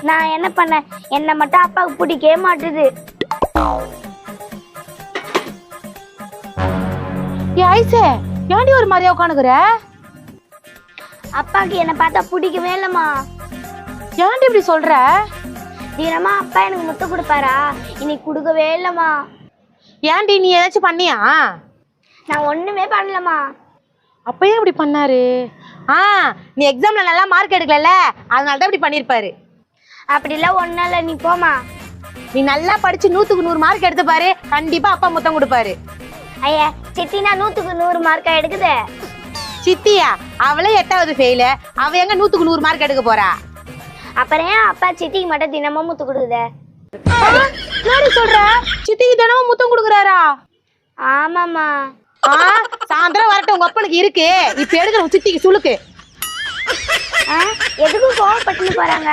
நான் என்ன பண்ணேன், என்னை மட்டும் அப்பாவுக்கு பிடிக்கவே மாட்டுது. ஏ ஐசே, ஏன்டி ஒரு மாதிரியா உட்காந்துக்கிற? அப்பாவுக்கு என்னை பார்த்தா பிடிக்கவே இல்லைம்மா. ஏன்டி இப்படி சொல்ற? தினமா அப்பா எனக்கு முத்தம் கொடுப்பாரா, இன்னைக்கு கொடுக்கவே இல்லைம்மா. ஏன்டி நீ ஏதாச்சும் பண்ணியா? நான் ஒண்ணுமே பண்ணலம்மா. அப்பயே இப்படி பண்ணாரு? நீ எக்ஸாம்ல நல்லா மார்க் எடுக்கல, அதனால தான் இப்படி பண்ணிருப்பாரு. அப்படிலாம் ஒன்றும் இல்லை, நீ போமா. நீ நல்லா படிச்சு 100க்கு 100 மார்க் எடுத்து பாரு, கண்டிப்பா அப்பா முத்தம் கொடுப்பாரு. ஐயா, சித்தினா 100க்கு 100 மார்க்கா எடுக்குது. சித்தியா? அவளே 8வது ஃபெயிலு, அவ எங்க 100க்கு 100 மார்க் எடுக்க போறா? அப்புறம் ஏன் அப்பா சித்திக்கு மட்டும் தினமும் முத்து கொடுக்குது? என்னடி சொல்ற? சித்திக்கு தினமும் முத்தம் கொடுக்குறாரா? ஆமாம்மா. சாயந்தரம் வரட்டும், உங்க அப்பனுக்கு இருக்கு. இப்ப எடுக்கிற சித்திக்கு சுளுக்கு. எதுக்கும் கோவப்பட்டுன்னு போறாங்க.